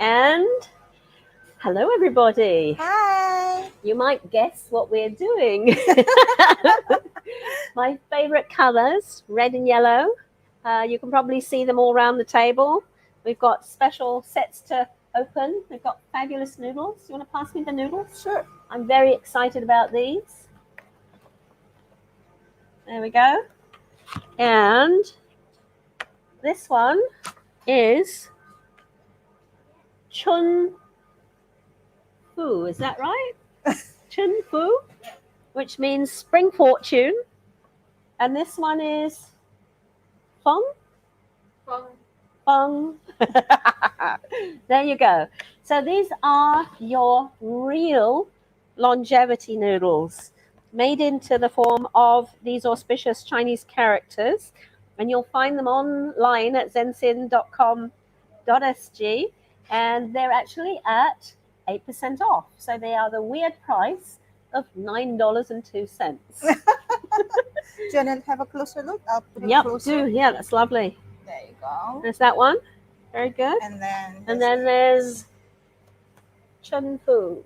And hello, everybody. Hi. You might guess what we're doing. My favorite colors, red and yellow. You can probably see them all around the table. We've got special sets to open. We've got fabulous noodles. You want to pass me the noodles? Sure. I'm very excited about these. There we go. And this one is Chun Fu. Is that right? Chun Fu, which means spring fortune. And this one is Feng. Feng. There you go. So these are your real longevity noodles, made into the form of these auspicious Chinese characters. And you'll find them online at zensin.com.sg. And they're actually at 8% off. So they are the weird price of $9.02. Do you want to have a closer look? I'll put it Yep, closer. yeah, that's lovely. There you go. There's that one. Very good. And then there's Chun Fu.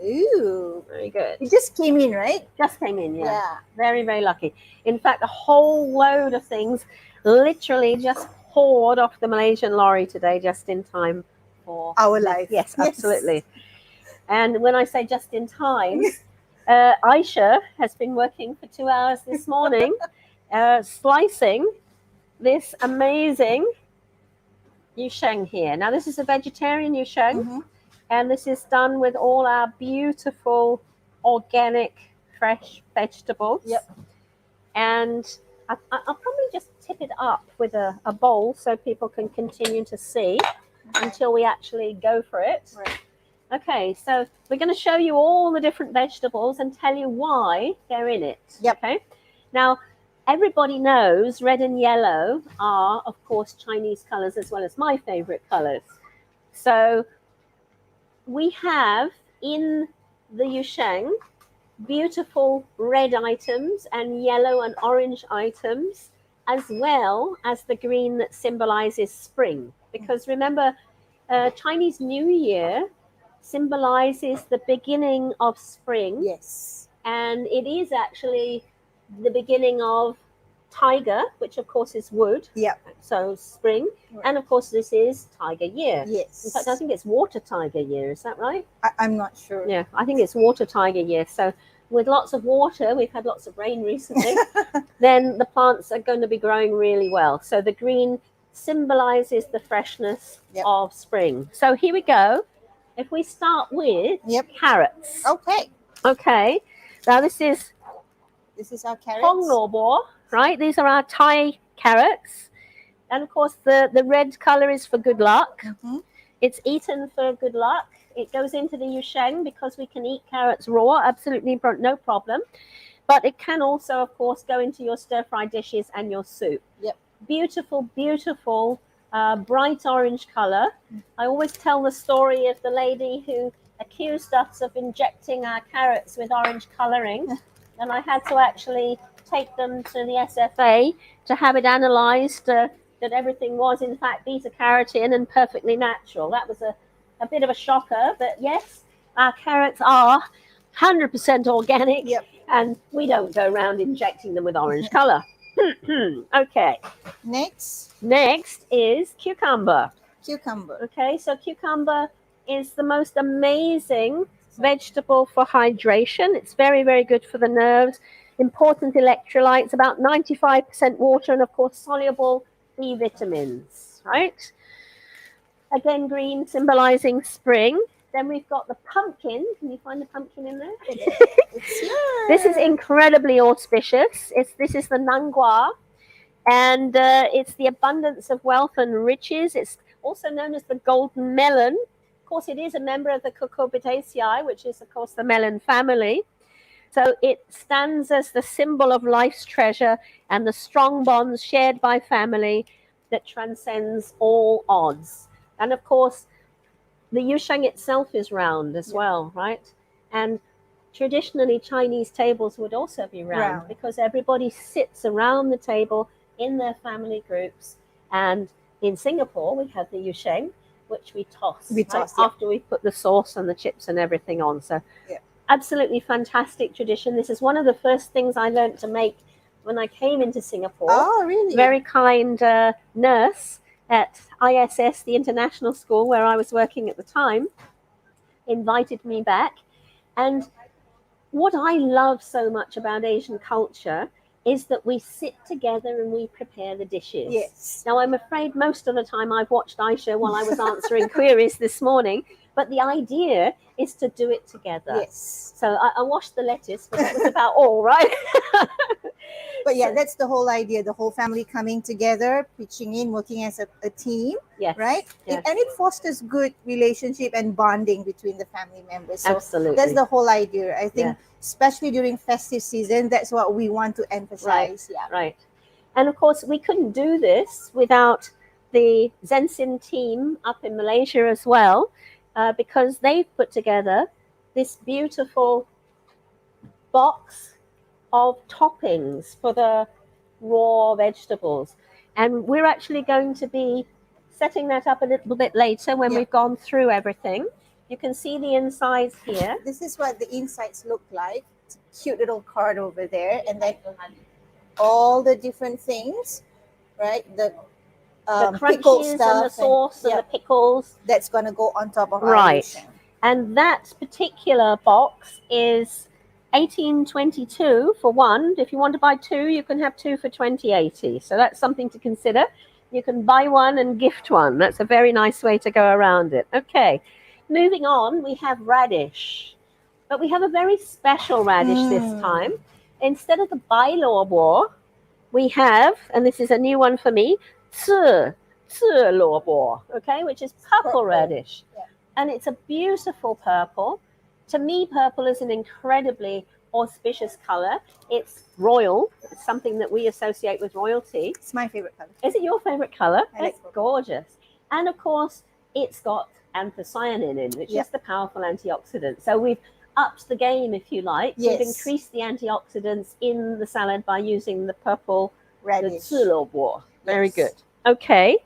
Ooh. Very good. It just came in, right? Just came in, yeah. Yeah. Very, very lucky. In fact, a whole load of things literally just poured off the Malaysian lorry today just in time for Our life. Yes, absolutely. And when I say just in time, Aisha has been working for 2 hours this morning slicing this amazing yusheng here. Now, this is a vegetarian yusheng, Mhm. and this is done with all our beautiful, organic, fresh vegetables. Yep. And I'll probably just tip it up with a bowl so people can continue to see until we actually go for it. Right. Okay, so we're going to show you all the different vegetables and tell you why they're in it. Yep. Okay. Now, everybody knows red and yellow are, of course, Chinese colors as well as my favorite colors. So we have in the yusheng beautiful red items and yellow and orange items, as well as the green that symbolizes spring. Because remember, Chinese New Year symbolizes the beginning of spring. Yes. And it is actually the beginning of tiger, which of course is wood. Yep. So spring. Right. And of course this is tiger year. Yes. In fact, I think it's water tiger year. Is that right? I'm not sure. Yeah, I think it's water tiger year. So with lots of water, we've had lots of rain recently, then the plants are going to be growing really well. So the green symbolizes the freshness of spring. So here we go. If we start with carrots. Okay. Okay. Now this is our carrots. Hong Lobo, right? These are our Thai carrots. And of course the red color is for good luck. Mm-hmm. It's eaten for good luck. It goes into the yusheng because we can eat carrots raw, absolutely no problem. But it can also, of course, go into your stir-fry dishes and your soup. Yep. Beautiful, beautiful, bright orange color. I always tell the story of the lady who accused us of injecting our carrots with orange coloring. And I had to actually take them to the SFA to have it analyzed that everything was, in fact, beta-carotene and perfectly natural. That was a bit of a shocker, but yes, our carrots are 100% organic, and we don't go around injecting them with orange color. Okay. Next is cucumber. Okay, so cucumber is the most amazing vegetable for hydration. It's very, very good for the nerves. Important electrolytes, about 95% water, and of course soluble B vitamins, right? Again, green symbolizing spring. Then we've got the pumpkin. Can you find the pumpkin in there? It's here. This is incredibly auspicious. This is the nangua, and it's the abundance of wealth and riches. It's also known as the golden melon. Of course, it is a member of the Cucurbitaceae, which is, of course, the melon family. So it stands as the symbol of life's treasure and the strong bonds shared by family that transcends all odds. And of course, the yusheng itself is round as well, right? And traditionally, Chinese tables would also be round because everybody sits around the table in their family groups. And in Singapore, we have the yusheng, which we toss, We right? toss, yeah. After we put the sauce and the chips and everything on. So Yeah. absolutely fantastic tradition. This is one of the first things I learned to make when I came into Singapore. Oh, really? Very kind nurse at ISS, the international school where I was working at the time, invited me back. And what I love so much about Asian culture is that we sit together and we prepare the dishes. Yes. Now, I'm afraid most of the time I've watched Aisha while I was answering queries this morning, but the idea is to do it together. Yes. So I washed the lettuce, but that was about all, right? But yeah, that's the whole idea. The whole family coming together, pitching in, working as a team, Yes. right? Yes. And it fosters good relationship and bonding between the family members. So Absolutely. that's the whole idea. I think, Yeah. especially during festive season, that's what we want to emphasize. Yeah. Right. And of course, we couldn't do this without the Zensin team up in Malaysia as well, because they've put together this beautiful box of toppings for the raw vegetables. And we're actually going to be setting that up a little bit later when Yeah. we've gone through everything. You can see the insides here. This is what the insides look like. It's a cute little card over there. And then all the different things, right? The pickle crunchies stuff and the sauce and the pickles. That's going to go on top of our Right. yusheng. And that particular box is 18.22 for one. If you want to buy two, you can have two for 20.80. So that's something to consider. You can buy one and gift one. That's a very nice way to go around it. Okay, moving on, we have radish. But we have a very special radish this time. Instead of the bai lo bo, we have, and this is a new one for me, ci lo bo, okay, which is purple radish. Yeah. And it's a beautiful purple. To me, purple is an incredibly auspicious color. It's royal. It's something that we associate with royalty. It's my favorite color. Is it your favorite color? I like It's purple. gorgeous. And of course, it's got anthocyanin in, which Yeah. is the powerful antioxidant. So we've upped the game, if you like. Yes. We've increased the antioxidants in the salad by using the purple Radish. the 刺萝卜. Very Yes. good. Okay.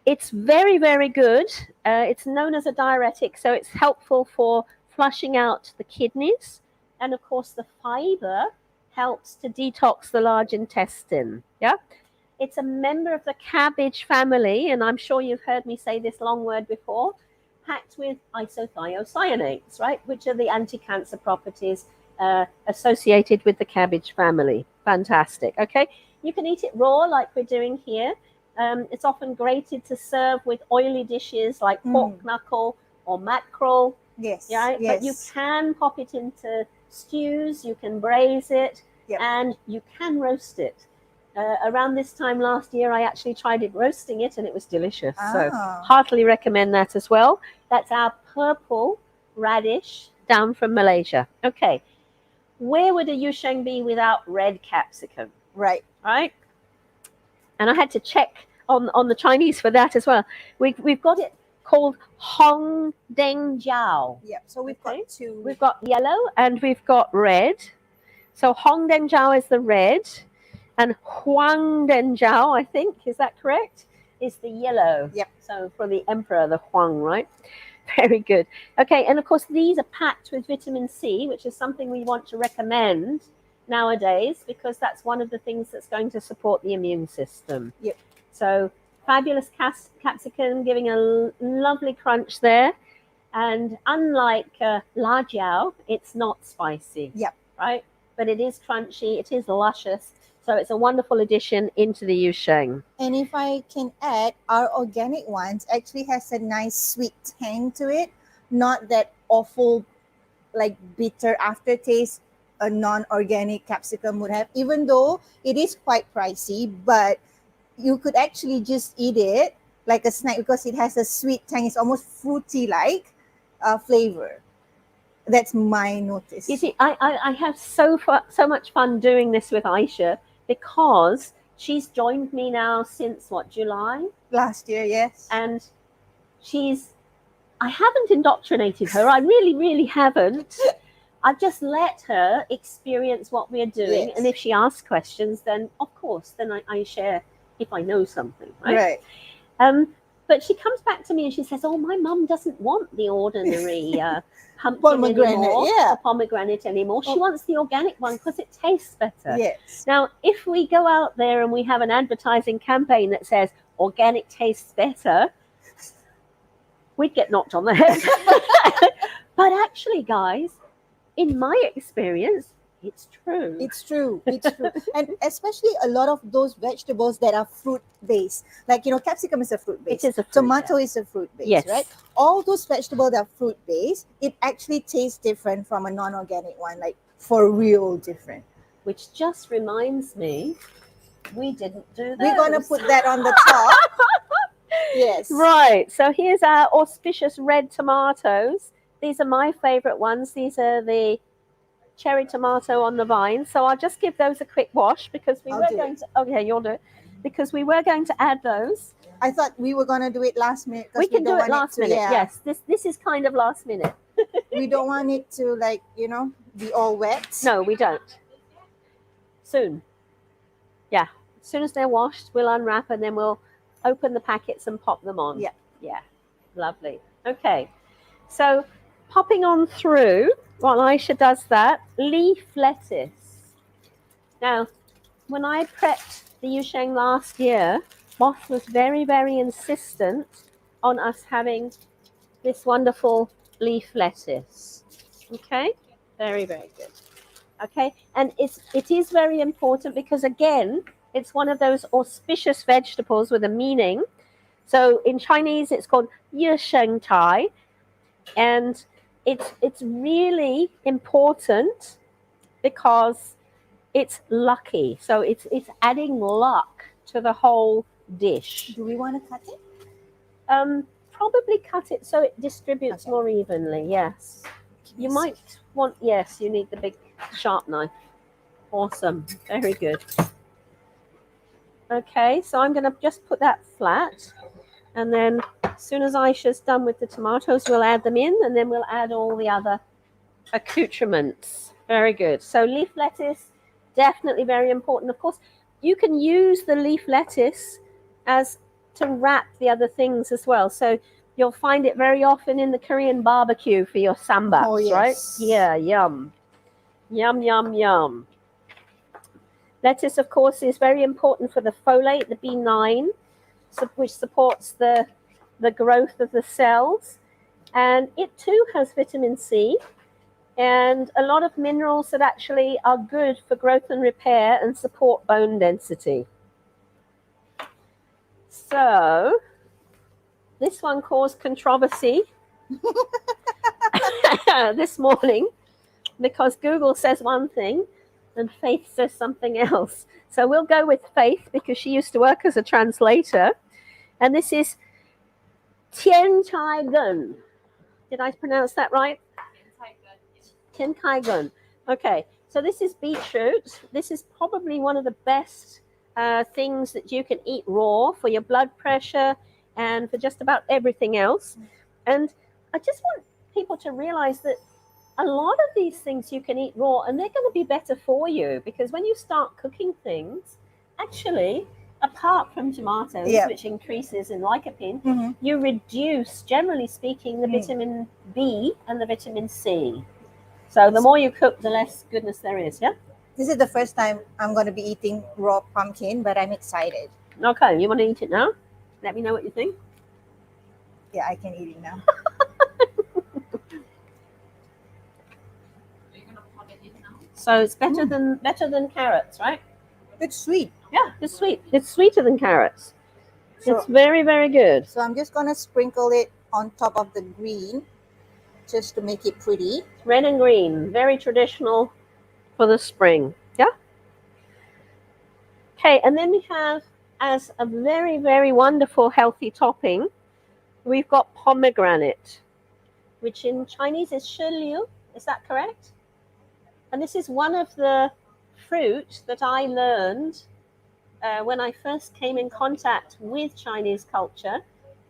It's very, very good. It's known as a diuretic, so it's helpful for flushing out the kidneys. And of course, the fiber helps to detox the large intestine. Yeah. It's a member of the cabbage family, and I'm sure you've heard me say this long word before, packed with isothiocyanates, right, which are the anti-cancer properties associated with the cabbage family. Fantastic. Okay. You can eat it raw like we're doing here. It's often grated to serve with oily dishes like pork knuckle or mackerel. Yes. Right? Yes. But you can pop it into stews, you can braise it, Yep. and you can roast it. Around this time last year, I actually tried it roasting it, and it was delicious. So heartily recommend that as well. That's our purple radish down from Malaysia. Okay. Where would a yusheng be without red capsicum? Right. Right? And I had to check on the Chinese for that as well. We've got it called Hong Deng Jiao. Yeah. So we've got two. We've got yellow and we've got red. So Hong Deng Jiao is the red, and Huang Deng Jiao, I think, is that correct? Is the yellow. Yep. So for the emperor, the Huang, right? Very good. Okay, and of course these are packed with vitamin C, which is something we want to recommend nowadays because that's one of the things that's going to support the immune system. Yep. So fabulous capsicum, giving a lovely crunch there. And unlike la jiao, it's not spicy. Yep. Right? But it is crunchy, it is luscious. So it's a wonderful addition into the yusheng. And if I can add, our organic ones actually has a nice sweet tang to it. Not that awful, like bitter aftertaste a non-organic capsicum would have, even though it is quite pricey, but you could actually just eat it like a snack because it has a sweet tang. It's almost fruity-like flavor. That's my notice. You see, I have so much fun doing this with Aisha because she's joined me now since, what, July? Last year, yes. And I haven't indoctrinated her. I really, really haven't. I've just let her experience what we're doing. Yes. And if she asks questions, then, of course, then I share if I know something, right? Right. But she comes back to me and she says, "Oh, my mum doesn't want the ordinary pumpkin Pomegranate, anymore, yeah. or pomegranate anymore. She Oh. wants the organic one because it tastes better." Yes. Now, if we go out there and we have an advertising campaign that says organic tastes better, we'd get knocked on the head. But actually, guys, in my experience, it's true. It's true. It's true. And especially a lot of those vegetables that are fruit based. Like, capsicum is a fruit based. It is a fruit, Tomato is a fruit based, Yes. right? All those vegetables that are fruit based, it actually tastes different from a non-organic one, like for real different. Which just reminds me, we didn't do those. We're gonna put that on the top. Yes. Right, so here's our auspicious red tomatoes. These are my favorite ones. These are the cherry tomato on the vine. So I'll just give those a quick wash because we I'll were do going it. to, okay, you'll do it. Because we were going to add those. I thought we were gonna do it last minute. 'Cause We can don't do it want last to- minute, yeah. yes. This is kind of last minute. We don't want it to be all wet. No, we don't. Soon. Yeah, as soon as they're washed, we'll unwrap and then we'll open the packets and pop them on. Yeah. Yeah, lovely. Okay, so popping on through while Aisha does that, leaf lettuce. Now, when I prepped the Yusheng last year, Boss was very, very insistent on us having this wonderful leaf lettuce. Okay, very, very good. Okay, and it is very important because, again, it's one of those auspicious vegetables with a meaning. So in Chinese, it's called Yusheng Tai, and it's really important because it's lucky. So it's adding luck to the whole dish. Do we want to cut it? Probably cut it so it distributes Okay. more evenly. Yes, you might want. Yes, you need the big sharp knife. Awesome, very good. Okay, so I'm going to just put that flat, and then as soon as Aisha's done with the tomatoes, we'll add them in, and then we'll add all the other accoutrements. Very good. So leaf lettuce, definitely very important. Of course, you can use the leaf lettuce as to wrap the other things as well. So you'll find it very often in the Korean barbecue for your sambats, Oh, yes. right? Yeah, yum. Yum, yum, yum. Lettuce, of course, is very important for the folate, the B9, which supports the growth of the cells. And it too has vitamin C and a lot of minerals that actually are good for growth and repair and support bone density. So this one caused controversy this morning because Google says one thing and Faith says something else. So we'll go with Faith because she used to work as a translator. And this is Tian Chai Gun. Did I pronounce that right? Tian Kai Gun. Okay, so this is beetroot. This is probably one of the best things that you can eat raw for your blood pressure and for just about everything else. And I just want people to realize that a lot of these things you can eat raw and they're going to be better for you because when you start cooking things, actually, apart from tomatoes, Yeah. which increases in lycopene, Mm-hmm. you reduce, generally speaking, the vitamin B and the vitamin C. So the more you cook, the less goodness there is, yeah? This is the first time I'm going to be eating raw pumpkin, but I'm excited. Okay, you want to eat it now? Let me know what you think. Yeah, I can eat it now. So it's better than carrots, right? It's sweet. Yeah, it's sweet. It's sweeter than carrots. So, It's very, very good. so I'm just going to sprinkle it on top of the green just to make it pretty. Red and green, very traditional for the spring. Yeah? Okay, and then we have, as a very, very wonderful healthy topping, we've got pomegranate, which in Chinese is shiliu. Is that correct? And this is one of the fruit that I learned when I first came in contact with Chinese culture.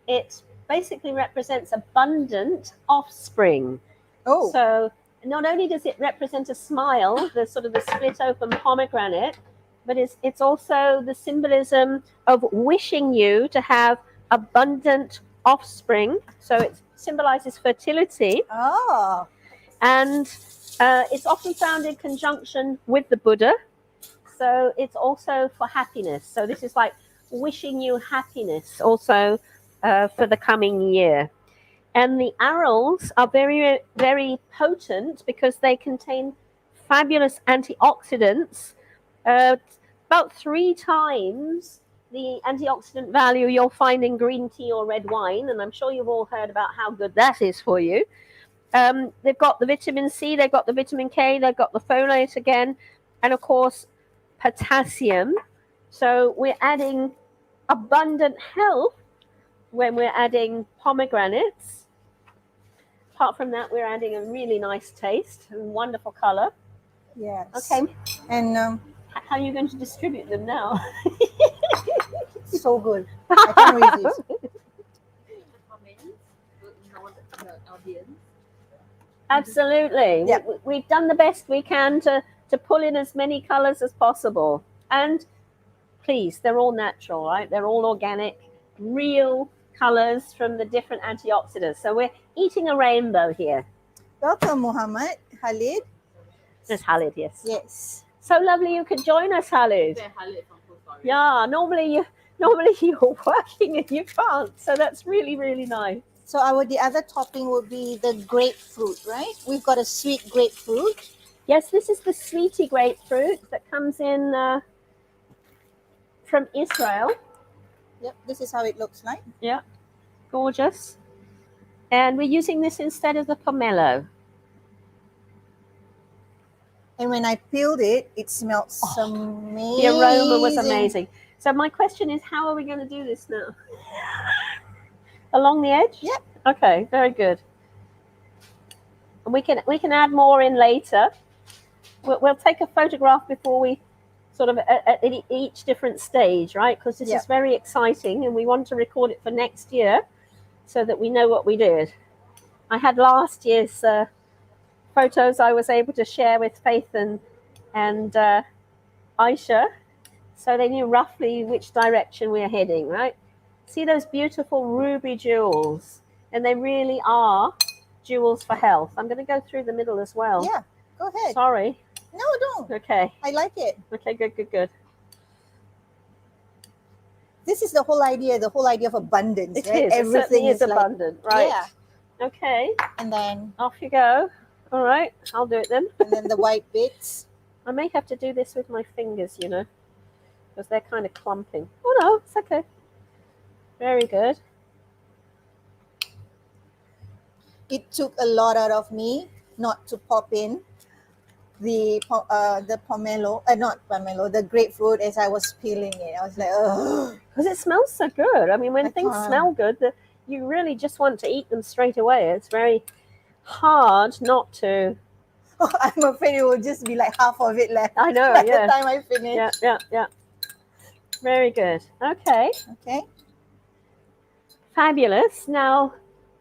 It basically represents abundant offspring. Oh, So not only does it represent a smile, the sort of the split open pomegranate, but it's also the symbolism of wishing you to have abundant offspring. So it symbolizes fertility, Oh, and it's often found in conjunction with the Buddha. So it's also for happiness. So this is like wishing you happiness also for the coming year. And the arils are very, very potent because they contain fabulous antioxidants, about 3 times the antioxidant value you'll find in green tea or red wine. And I'm sure you've all heard about how good that is for you. They've got the vitamin C, they've got the vitamin K, they've got the folate again, and of course, potassium. So we're adding abundant health when we're adding pomegranates. Apart from that, we're adding a really nice taste and wonderful color. yes. Okay, And how are you going to distribute them now? so good. I can't resist. Absolutely. Yeah. We've done the best we can to pull in as many colors as possible. And please, they're all natural, right? They're all organic, real colors from the different antioxidants. So we're eating a rainbow here. Welcome, Muhammad. Khalid. There's Khalid, yes. Yes. So lovely you could join us, Khalid. Yeah, normally you're working and you can't. So that's really, really nice. So the other topping will be the grapefruit, right? We've got a sweet grapefruit. Yes, this is the sweetie grapefruit that comes in from Israel. Yep, this is how it looks like. Yeah, gorgeous. And we're using this instead of the pomelo. And when I peeled it, it smelled amazing. The aroma was amazing. So my question is, how are we going to do this now? Along the edge? Yep. Okay, very good. And we can add more in later. We'll take a photograph before we sort of at each different stage, right? Because this is very exciting and we want to record it for next year so that we know what we did. I had last year's photos I was able to share with Faith and Aisha, so they knew roughly which direction we're heading, right? See those beautiful ruby jewels, and they really are jewels for health. I'm going to go through the middle as well. Yeah, go ahead. Sorry. No, don't. Okay. I like it. Okay, good. This is the whole idea of abundance, It right? is. Everything is like, abundant, right? Yeah. Okay. And then Off you go. All right, I'll do it then. and then the white bits. I may have to do this with my fingers, because they're kind of clumping. Oh no, it's okay. Very good. It took a lot out of me not to pop in the the grapefruit as I was peeling it. I was like, ugh. Because it smells so good. I mean, when things can't. smell good, you really just want to eat them straight away. It's very hard not to. I'm afraid it will just be like half of it left. I know, by yeah. the time I finish. Yeah. Very good. Okay. Okay. Fabulous. Now,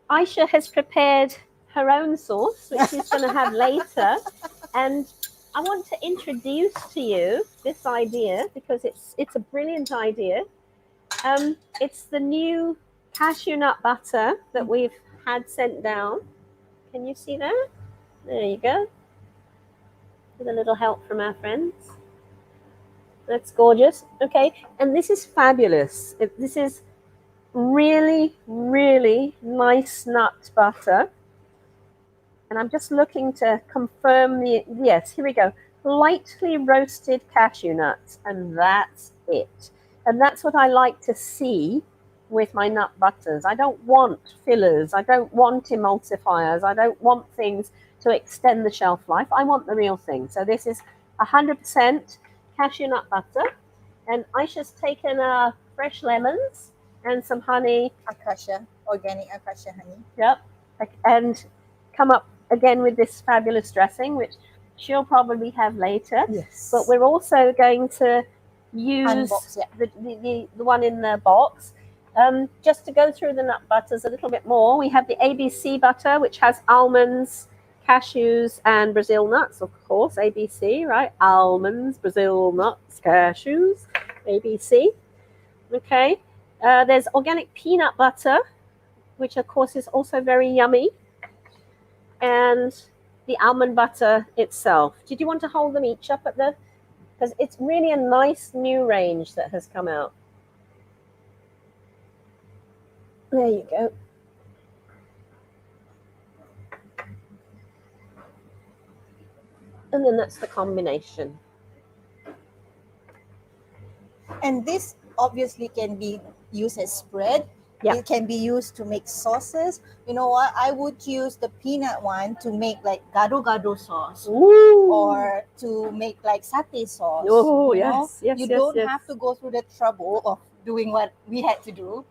Aisha has prepared her own sauce, which she's going to have later. And I want to introduce to you this idea because it's a brilliant idea. It's the new cashew nut butter that we've had sent down. Can you see that? There you go. With a little help from our friends. That's gorgeous. Okay, and this is fabulous. This is really, really nice nut butter. And I'm just looking to confirm yes, here we go. Lightly roasted cashew nuts, and that's it. And that's what I like to see with my nut butters. I don't want fillers. I don't want emulsifiers. I don't want things to extend the shelf life. I want the real thing. So this is 100% cashew nut butter. And Aisha's taken fresh lemons and some honey. Acacia, organic acacia honey. Yep. And come up again with this fabulous dressing, which she'll probably have later. Yes. But we're also going to use Unbox, yeah. the one in the box. Just to go through the nut butters a little bit more, we have the ABC butter, which has almonds, cashews, and Brazil nuts, of course. ABC, right? Almonds, Brazil nuts, cashews, ABC. Okay. There's organic peanut butter, which of course is also very yummy, and the almond butter itself. Did you want to hold them each up at the, because it's really a nice new range that has come out. There you go. And then that's the combination. And this obviously can be used as spread. Yeah. It can be used to make sauces. You know what? I would use the peanut one to make like gado-gado sauce. Ooh. Or to make like satay sauce. Oh, you know? yes, You yes, don't yes. have to go through the trouble of doing what we had to do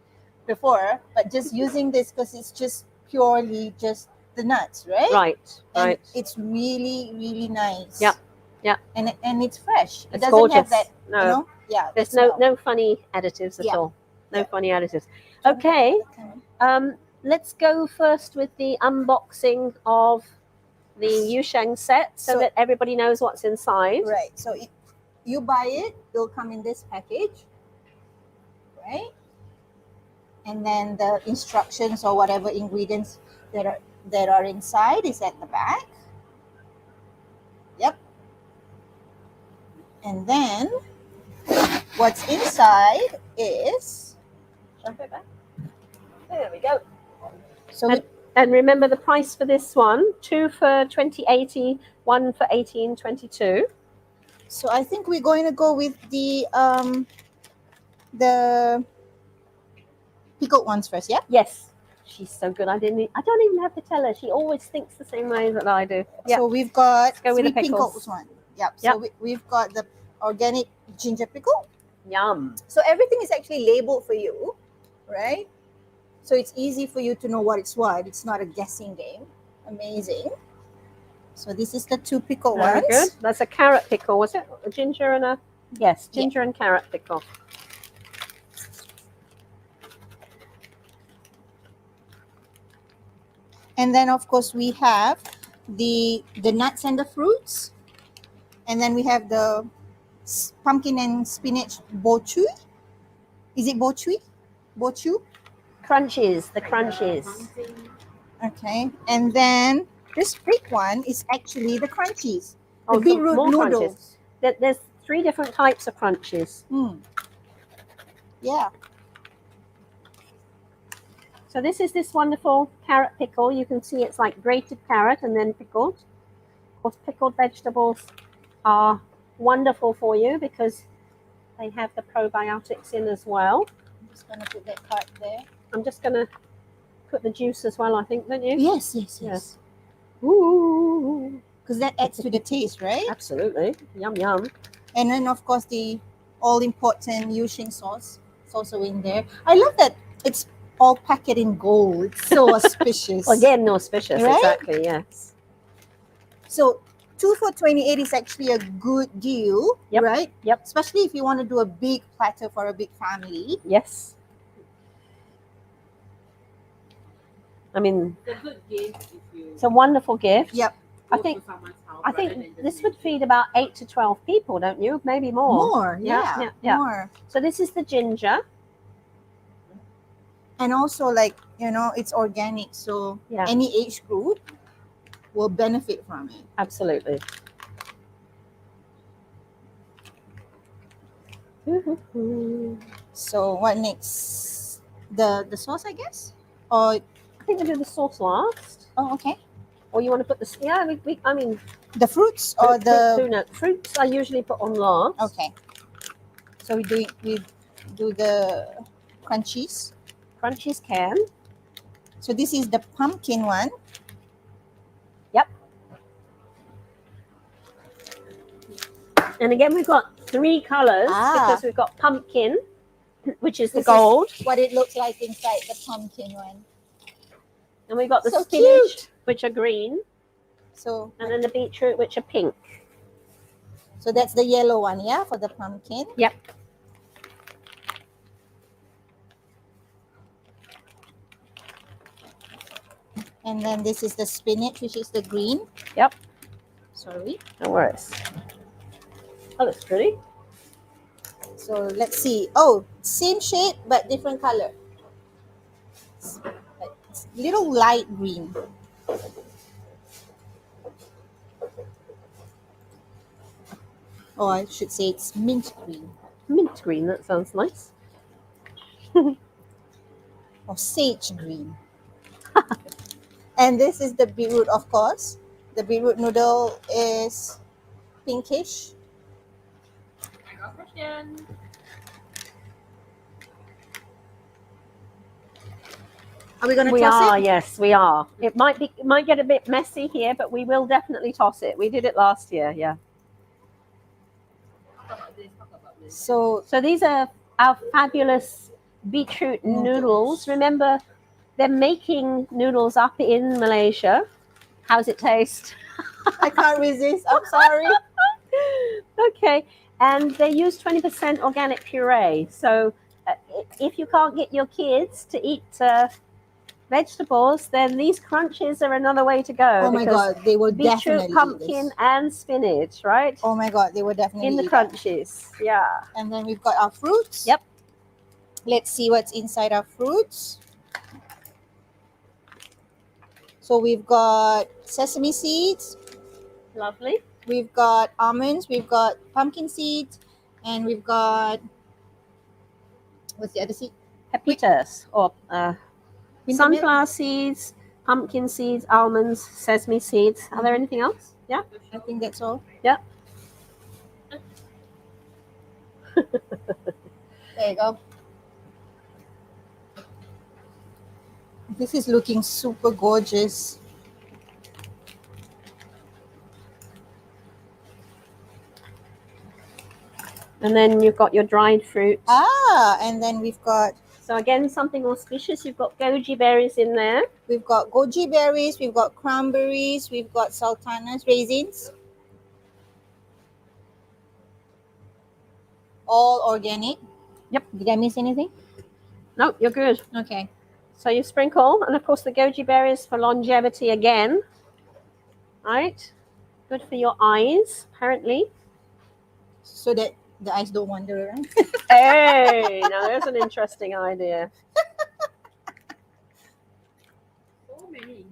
before, but just using this because it's just purely just the nuts, right? Right, And right. it's really, really nice. Yeah, yeah. And it's fresh. It It's doesn't gorgeous. have that, No, you know? Yeah. there's that smell. no funny additives at Yeah. all. No Yeah. funny additives. Okay, let's go first with the unboxing of the Yusheng set so that everybody knows what's inside. Right. So you buy it, it'll come in this package, right? And then the instructions or whatever ingredients that are inside is at the back. Yep. And then what's inside is, There we go. so And remember the price for this one, 2 for 20.80, 1 for 18.22. so I think we're going to go with the pickled ones first, yeah? Yes. She's so good. I don't even have to tell her. She always thinks the same way that I do. Yeah. So we've got go with three the pickles. pickles one. Yep. So we've got the organic ginger pickle. Yum. So everything is actually labeled for you, right? So it's easy for you to know what it's what. It's not a guessing game. Amazing. So this is the two pickle Very ones. good. That's a carrot pickle, was it? A ginger and a... Yes, ginger and carrot pickle. And then of course we have the nuts and the fruits. And then we have the pumpkin and spinach bochu. Is it bochu? Bochu? Crunchies, the crunchies. Okay. And then this big one is actually the crunchies. The Oh, so beetroot more noodles. crunchies. There's 3 different types of crunchies. Yeah. So this wonderful carrot pickle. You can see it's like grated carrot and then pickled. Of course, pickled vegetables are wonderful for you because they have the probiotics in as well. I'm just going to put that part there. I'm just going to put the juice as well, I think, don't you? Yes. Ooh. Because that adds to the taste, right? Absolutely. Yum, yum. And then, of course, the all-important Yusheng sauce is also in there. I love that it's all packed in gold. It's so auspicious. Again, auspicious, right? Exactly, yes. So 2 for 28 is actually a good deal, right? Yep. Especially if you want to do a big platter for a big family. Yes. I mean, It's a good gift if you it's a wonderful gift. Yep. I think this would feed about 8 to 12 people, don't you? Maybe more. More. More. So this is the ginger. And also, like, it's organic. So any age group will benefit from it. Absolutely. So what next? The sauce, I guess? Or I think we'll do the sauce last. Oh, okay. Or you want to put the I mean the fruits or the fruits I usually put on last. Okay. So we do the crunchies. Crunchies can. So this is the pumpkin one. Yep. And again, we've got 3 colors because we've got pumpkin, which is the gold. Is what it looks like inside the pumpkin one. And we've got the spinach, cute. which are green. So and then the beetroot, which are pink. So that's the yellow one, yeah, for the pumpkin. Yep. And then this is the spinach, which is the green. Yep. Sorry. No worries. Oh, that's pretty. So let's see. Oh, same shape but different color. It's little light green. Or I should say it's mint green. Mint green, that sounds nice. Or sage green. And this is the beetroot, of course. The beetroot noodle is pinkish. I got question. Are we gonna We toss are, it? yes, we are. It might get a bit messy here, but we will definitely toss it. We did it last year, yeah. Talk about this. Talk about this. So So these are our fabulous beetroot noodles. Remember, they're making noodles up in Malaysia. How's it taste? I can't resist. I'm sorry. Okay, and they use 20% organic puree. So if you can't get your kids to eat vegetables, then these crunches are another way to go. Oh my because god, they will beetroot, definitely eat pumpkin, this. and spinach, right? Oh my god, they will definitely In the eat that. crunches, yeah. And then we've got our fruits. Yep. Let's see what's inside our fruits. So we've got sesame seeds, Lovely. we've got almonds, we've got pumpkin seeds, and we've got what's the other seed? Pepitas or Winter milk? sunflower seeds, pumpkin seeds, almonds, sesame seeds. Are there anything else? Yeah. I think that's all. Yeah. There you go. This is looking super gorgeous. And then you've got your dried fruit. Ah, and then we've got So again, something auspicious. You've got goji berries in there. goji berries, we've got cranberries, we've got sultanas, raisins. All organic. Yep. Did I miss anything? No, you're good. Okay. So you sprinkle, and of course the goji berries for longevity again. Right? Good for your eyes, apparently. So that the eyes don't wander around. Hey, now there's an interesting idea. So many.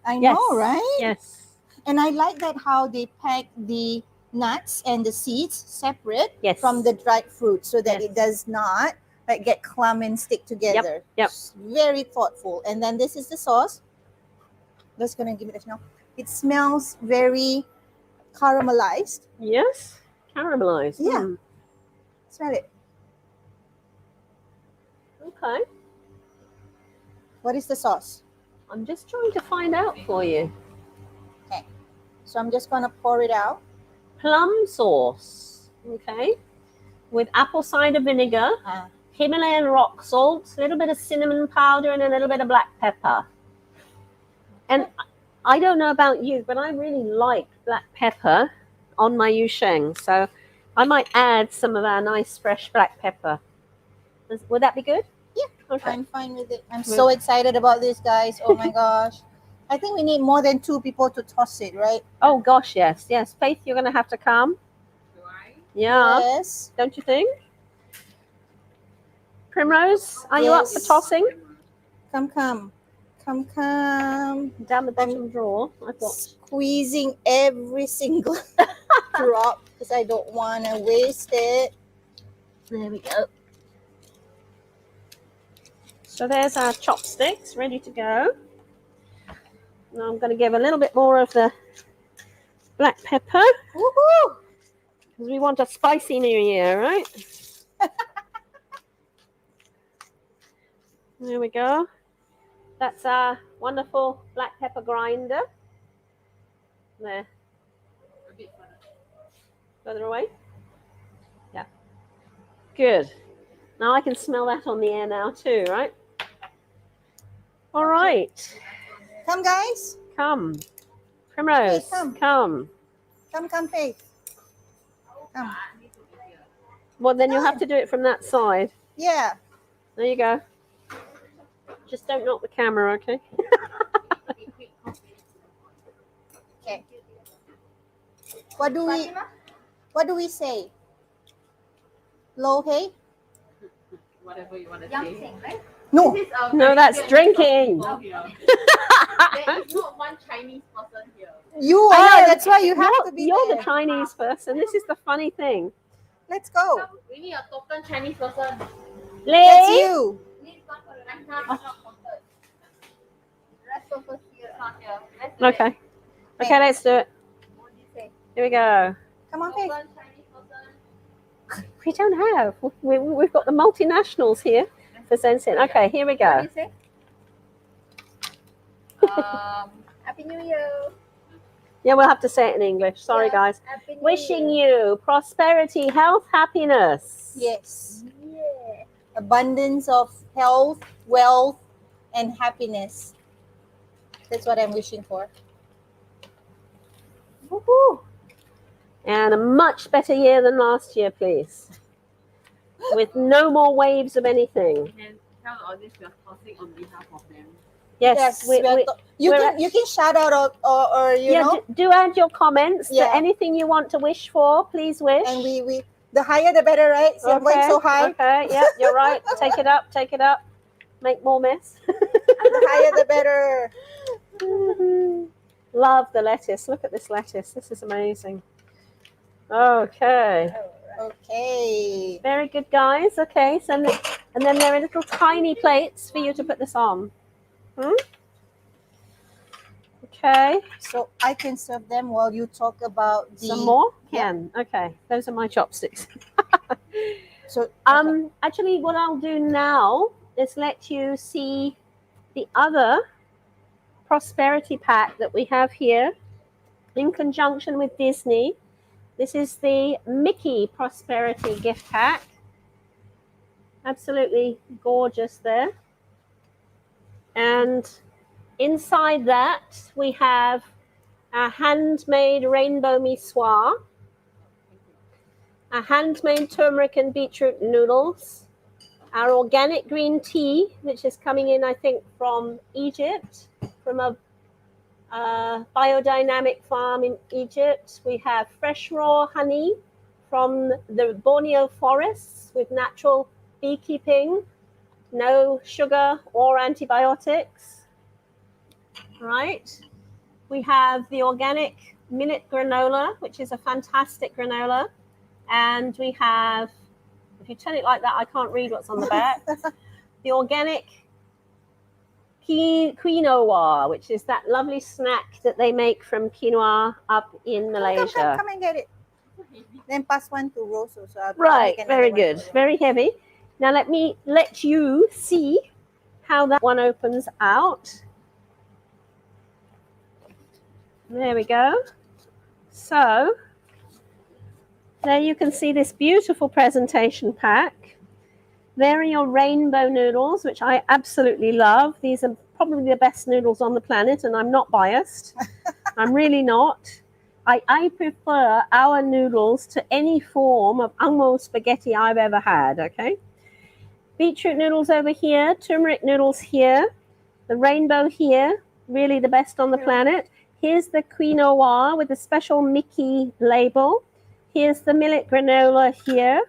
I Yes. know, right? Yes. And I like that how they pack the nuts and the seeds separate Yes. from the dried fruit so that Yes. it does not like get clump and stick together. Yep. It's very thoughtful. And then this is the sauce. Just gonna give it a smell. It smells very caramelized. Yes. Caramelized. Yeah. Hmm. Smell it. Okay. What is the sauce? I'm just trying to find out for you. So I'm just gonna pour it out. Plum sauce. Okay. With apple cider vinegar, Ah. Himalayan rock salt, a little bit of cinnamon powder, and a little bit of black pepper. And I don't know about you, but I really like black pepper on my yusheng. So I might add some of our nice fresh black pepper. Would that be good? Yeah. Okay. I'm fine with it. I'm so excited about this, guys. Oh my gosh. I think we need more than 2 people to toss it, right? Oh gosh, yes, yes. Faith, you're going to have to come. Do I? Yeah. Yes. Don't you think? Primrose, are you up for Yes. tossing? Come. Down the bottom drawer. I've got. Squeezing every single drop because I don't want to waste it. There we go. So there's our chopsticks ready to go. Now I'm going to give a little bit more of the black pepper Woohoo! because we want a spicy New Year, right? There we go. That's our wonderful black pepper grinder. There. A bit further. Further away? Yeah. Good. Now I can smell that on the air now too, right? All right. Come, guys. Come. Primrose, Hey, come. come. Faith. Come. Well, then you'll have to do it from that side. Yeah. There you go. Just don't knock the camera, okay? Okay. What do we say? Lo hei? Whatever you want to Young say. thing, right? No. This is No, that's American drinking. people here. There is not one Chinese person here. You I are. know, That's why you have to be You're there. the Chinese person. This is the funny thing. Let's go. We need a token Chinese person. That's Lee? you. Need one for the I'm not counted. rest of us here. Not here. Let's do it. Okay. Okay, let's do it. What do you say? Here we go. Come on, Faith. Token Chinese person. We don't have. We've got the multinationals here for Zensin. Okay, here we What do go. you say? Happy New Year. Yeah, we'll have to say it in English. Sorry, Yeah. guys. Happy New Wishing Year. you prosperity, health, happiness. Yes. Yeah. Abundance of health, wealth, and happiness. That's what I'm wishing for. Woohoo. And a much better year than last year, please. With no more waves of anything. And tell all this we are talking on behalf of them. Yes, we are you we're- can shout out or you yeah, know, do add your comments. Yeah. Anything you want to wish for, please wish. and we the higher the better, right? See, I'm going so high. Okay, yeah, you're right. Take it up, take it up. Make more mess. The higher the better. Love the lettuce. Look at this lettuce. This is amazing. Okay. Okay. Very good, guys. Okay, so and then there are little tiny plates for you to put this on. Okay. So I can serve them while you talk about the Some more? Yeah. Can. Okay. Those are my chopsticks. So Actually, what I'll do now is let you see the other prosperity pack that we have here in conjunction with Disney. This is the Mickey Prosperity Gift Pack. Absolutely gorgeous there. And inside that, we have a handmade rainbow missoir, a handmade turmeric and beetroot noodles, our organic green tea, which is coming in, I think, from Egypt, from a biodynamic farm in Egypt. We have fresh raw honey from the Borneo forests with natural beekeeping, no sugar or antibiotics. Right. We have the organic millet granola, which is a fantastic granola. And we have, if you turn it like that, I can't read what's on the back. The organic quinoa, which is that lovely snack that they make from quinoa up in Malaysia. come and get it. Then pass one to Rose also. I'll Right, make another very one good, for you. very heavy. Now let me let you see how that one opens out. There we go. So there you can see this beautiful presentation pack. There are your rainbow noodles, which I absolutely love. These are probably the best noodles on the planet, and I'm not biased. I'm really not. I prefer our noodles to any form of angmo spaghetti I've ever had, okay? Beetroot noodles over here, turmeric noodles here, the rainbow here, really the best on the planet. Here's the quinoa with a special Mickey label. Here's the millet granola here.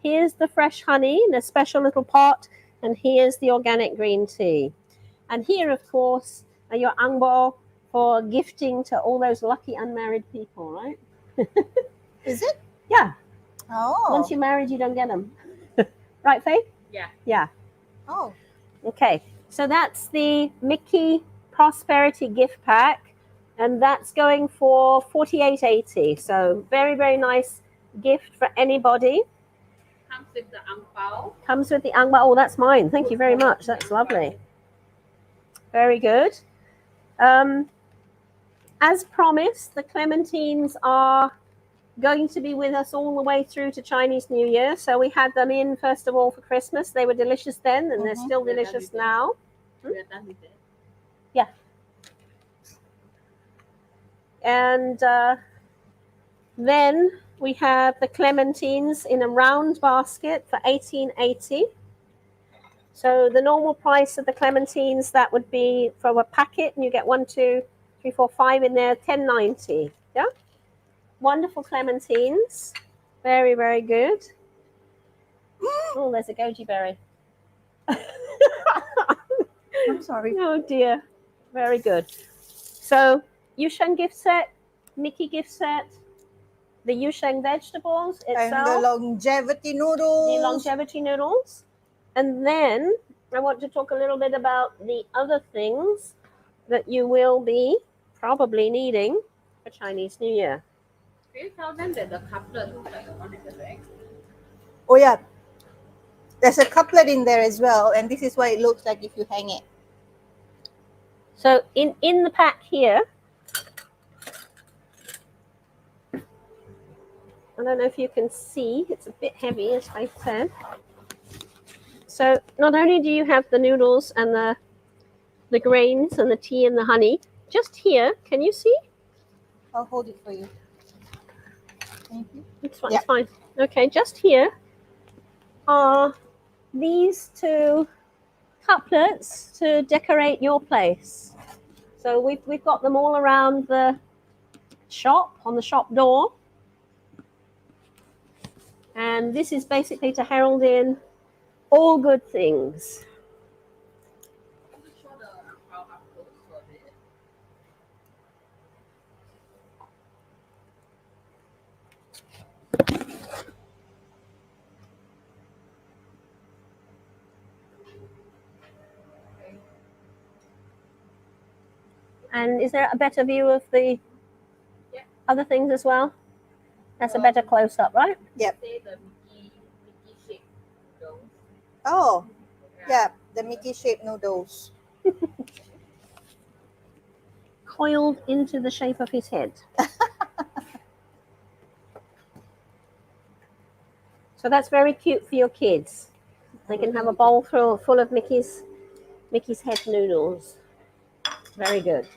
Here's the fresh honey in a special little pot. And here's the organic green tea. And here, of course, are your angbo for gifting to all those lucky unmarried people, right? Is it? Yeah. Oh. Once you're married, you don't get them. Right, Faith? Yeah. Yeah. Oh. Okay. So that's the Mickey Prosperity Gift Pack. And that's going for $48.80. So very, very nice gift for anybody. Comes with the ang pao. Comes with the angba. Oh, that's mine. Thank you very much. That's lovely. Very good. As promised, the Clementines are going to be with us all the way through to Chinese New Year. So we had them in, first of all, for Christmas. They were delicious then, and they're still We're done delicious with it. now. We're done with it. And then we have the Clementines in a round basket for $18.80. So the normal price of the Clementines, that would be for a packet, and you get 1, 2, 3, 4, 5 in there, $10.90. Yeah, wonderful Clementines, very, very good. Oh, there's a goji berry. I'm sorry. Oh dear. Very good. So, Yusheng gift set, Mickey gift set, the Yusheng vegetables And the itself, longevity noodles. the longevity noodles. And then I want to talk a little bit about the other things that you will be probably needing for Chinese New Year. Can you tell them that the couplet looks like the one at the back? Oh yeah. There's a couplet in there as well, and this is what it looks like if you hang it. So in the pack here, I don't know if you can see, it's a bit heavy as I said. So not only do you have the noodles and the grains and the tea and the honey, just here, can you see? I'll hold it for you. Thank you. It's fine, Yeah. it's fine. Okay, just here are these two couplets to decorate your place. So we've got them all around the shop, on the shop door. And this is basically to herald in all good things. I'm not sure the how up close for it. And is there a better view of the Yeah. other things as well? That's a better close-up, right? Yep. Say the Mickey shape noodles. Oh, yeah, the Mickey shaped noodles. Coiled into the shape of his head. So that's very cute for your kids. They can have a bowl full of Mickey's head noodles. Very good.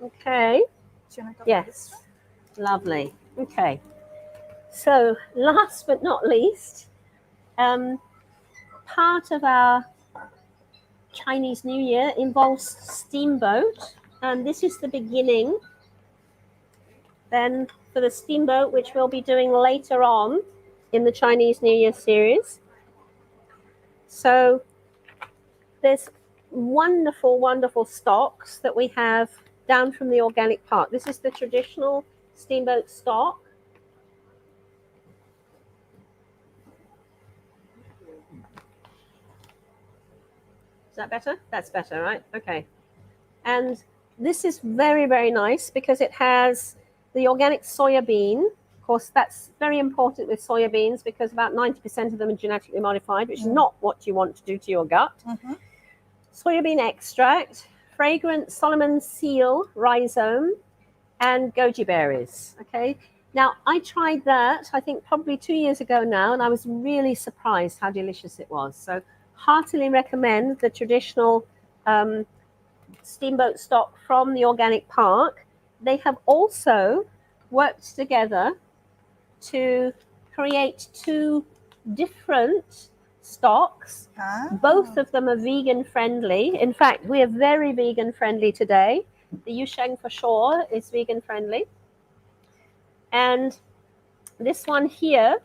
Okay. Yes. Lovely. Okay. So last but not least, part of our Chinese New Year involves Steamboat, and this is the beginning. Then for the Steamboat, which we'll be doing later on in the Chinese New Year series. So there's wonderful, wonderful stocks that we have down from the organic park. This is the traditional Steamboat Stock. Is that better? That's better, right? Okay. And this is very, very nice because it has the organic soya bean. Of course, that's very important with soya beans because about 90% of them are genetically modified, which is not what you want to do to your gut. Mhm. Soya bean extract, fragrant Solomon seal rhizome, and goji berries. Okay. Now, I tried that, I think probably 2 years ago now, and I was really surprised how delicious it was. So, heartily recommend the traditional Steamboat Stock from the organic park. They have also worked together to create two different stocks. Ah. Both of them are vegan friendly. In fact, we are very vegan friendly today. The Yusheng for sure is vegan friendly. And this one here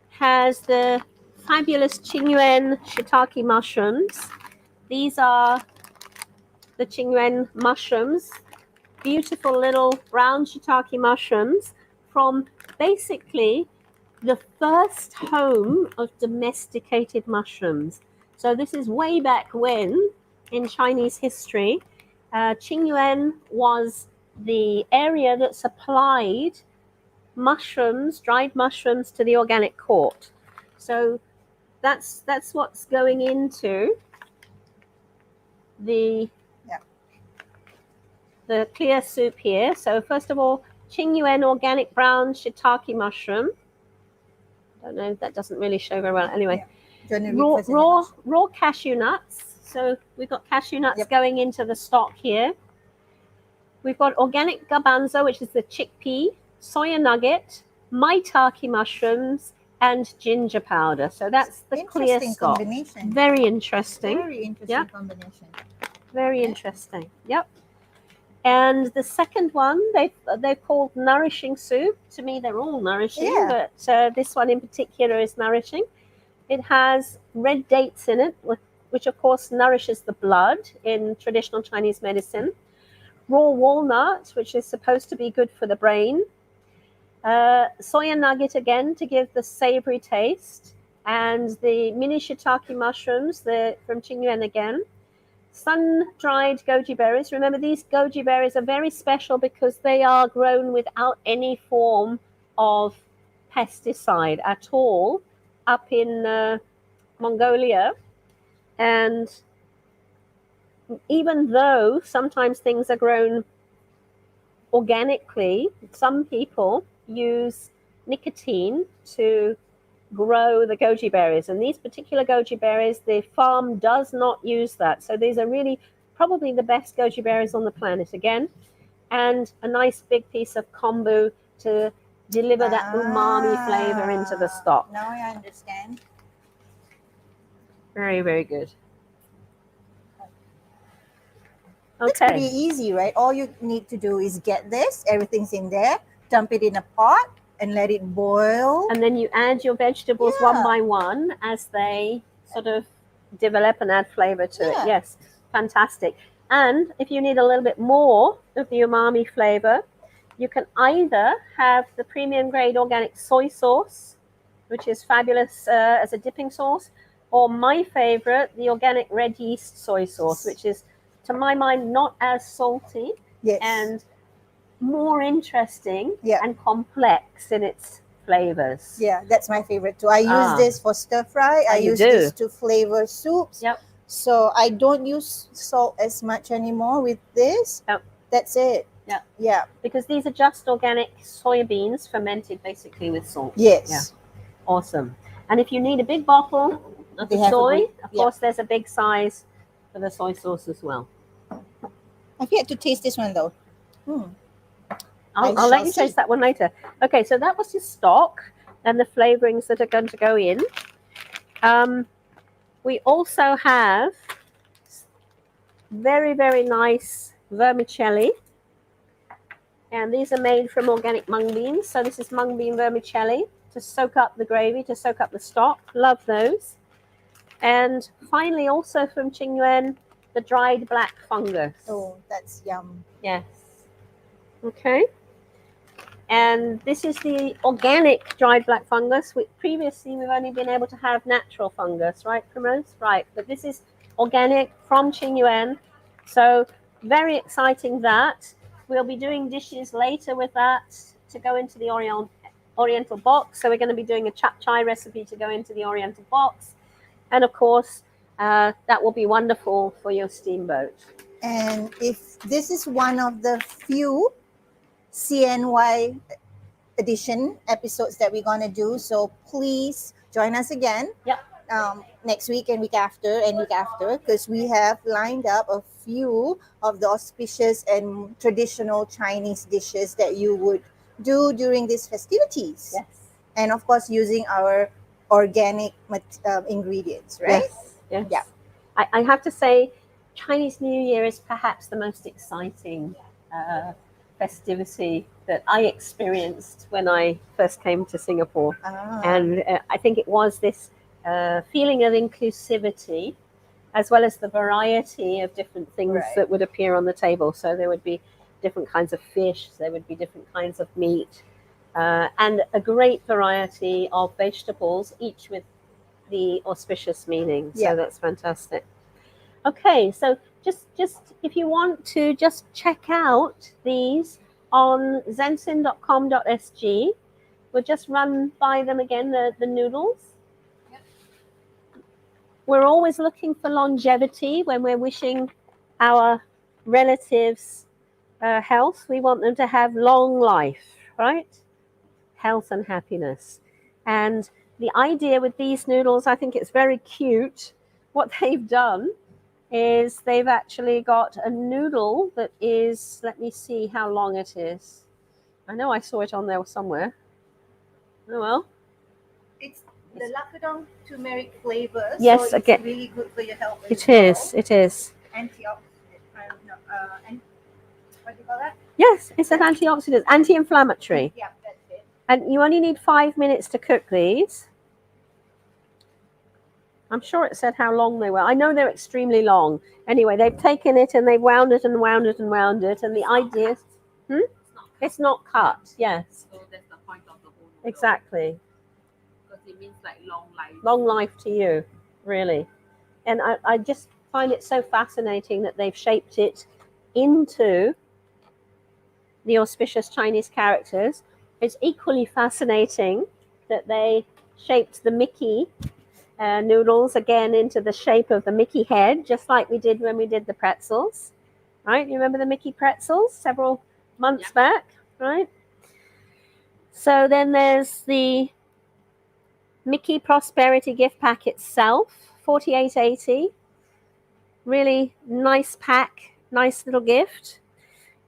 has the fabulous Qingyuan shiitake mushrooms. These are the Qingyuan mushrooms, beautiful little brown shiitake mushrooms from basically the first home of domesticated mushrooms. So this is way back when in Chinese history, Qingyuan was the area that supplied mushrooms, dried mushrooms to the organic court. So that's what's going into the clear soup here. So first of all, Qingyuan organic brown shiitake mushroom. I don't know, that doesn't really show very well. Anyway, raw cashew nuts. So we've got cashew nuts going into the stock here. We've got organic garbanzo, which is the chickpea, soya nugget, maitake mushrooms, and ginger powder. So that's the clear stock. Combination. Very interesting. Very interesting combination. Very interesting. Yep. And the second one, they've called Nourishing Soup. To me, they're all nourishing, but this one in particular is nourishing. It has red dates in it, which of course nourishes the blood in traditional Chinese medicine. Raw walnut, which is supposed to be good for the brain. Soya nugget again to give the savory taste. And the mini shiitake mushrooms from Qingyuan again. Sun-dried goji berries. Remember, these goji berries are very special because they are grown without any form of pesticide at all up in Mongolia. And even though sometimes things are grown organically, some people use nicotine to grow the goji berries. And these particular goji berries, the farm does not use that. So these are really probably the best goji berries on the planet again. And a nice big piece of kombu to deliver that umami flavor into the stock. Now I understand. Very, very good. It's pretty Okay. easy, right? All you need to do is get this, everything's in there, dump it in a pot and let it boil. And then you add your vegetables one by one as they sort of develop and add flavor to it. Yes, fantastic. And if you need a little bit more of the umami flavor, you can either have the premium grade organic soy sauce, which is fabulous as a dipping sauce, or my favorite, the organic red yeast soy sauce, which is, to my mind, not as salty and more interesting and complex in its flavors. Yeah, that's my favorite too. I use this for stir fry. I use this to flavor soups. Yep. So I don't use salt as much anymore with this. Yep. That's it. Yeah. Yeah. Because these are just organic soybeans fermented basically with salt. Yes. Yeah. Awesome. And if you need a big bottle of the soy, of course, there's a big size for the soy sauce as well. I've yet to taste this one though. I'll let you taste that one later. Okay, so that was your stock and the flavorings that are going to go in. We also have very, very nice vermicelli. And these are made from organic mung beans. So this is mung bean vermicelli to soak up the gravy, to soak up the stock. Love those. And finally, also from Qingyuan, the dried black fungus. Oh, that's yum. Yes. Okay. And this is the organic dried black fungus. Previously, we've only been able to have natural fungus, right, Primrose? Right. But this is organic from Qingyuan. So very exciting that. We'll be doing dishes later with that to go into the Oriental box. So we're going to be doing a chap chai recipe to go into the Oriental box. And of course, that will be wonderful for your steamboat. And if this is one of the few CNY edition episodes that we're going to do, so please join us again. Yep. Next week and week after, because we have lined up a few of the auspicious and traditional Chinese dishes that you would do during these festivities. Yes. And of course, using our organic ingredients, right? Yes. Yeah. I have to say, Chinese New Year is perhaps the most exciting festivity that I experienced when I first came to Singapore. And I think it was this feeling of inclusivity, as well as the variety of different things that would appear on the table. So there would be different kinds of fish, there would be different kinds of meat, and a great variety of vegetables, each with the auspicious meaning. So that's fantastic. Okay, so just if you want to just check out these on zensin.com.sg, we'll just run by them again, the noodles. We're always looking for longevity when we're wishing our relatives health. We want them to have long life, right? Health and happiness. And the idea with these noodles, I think it's very cute. What they've done is they've actually got a noodle that is, let me see how long it is. I know I saw it on there somewhere. Oh well. It's the lakadong turmeric flavor. Yes, so again. It's really good for your health. It is. It is. Antioxidant. What do you call that? Yes, it's an antioxidant, anti-inflammatory. Yeah, that's it. And you only need 5 minutes to cook these. I'm sure it said how long they were. I know they're extremely long. Anyway, they've taken it and they've wound it and wound it and wound it. And the idea is, it's not cut. Yes, So that's the point of the whole noodle. exactly. Because it means like long life. Long life to you, really. And I just find it so fascinating that they've shaped it into the auspicious Chinese characters. It's equally fascinating that they shaped the Mickey noodles again into the shape of the Mickey head, just like we did when we did the pretzels. Right? You remember the Mickey pretzels several months back, right? So then there's the Mickey Prosperity Gift Pack itself, $48.80. Really nice pack, nice little gift.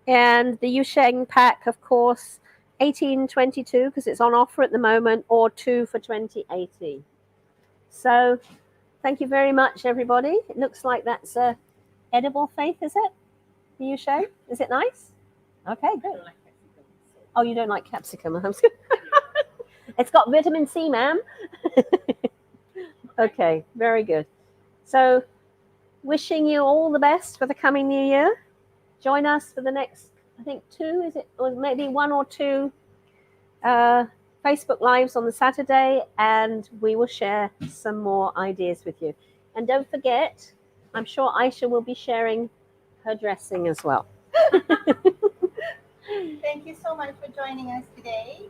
And the Yusheng pack, of course, $18.22 because it's on offer at the moment, or 2 for $20.80. So thank you very much, everybody. It looks like that's a edible, Faith, is it? The Yusheng? Is it nice? Okay, good. Oh, you don't like capsicum? It's got vitamin C, ma'am. Okay, very good. So wishing you all the best for the coming new year. Join us for the next, I think 2, is it? Or maybe 1 or 2 Facebook Lives on the Saturday, and we will share some more ideas with you. And don't forget, I'm sure Aisha will be sharing her dressing as well. Thank you so much for joining us today.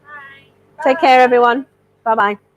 Bye. Take care, everyone. Bye-bye.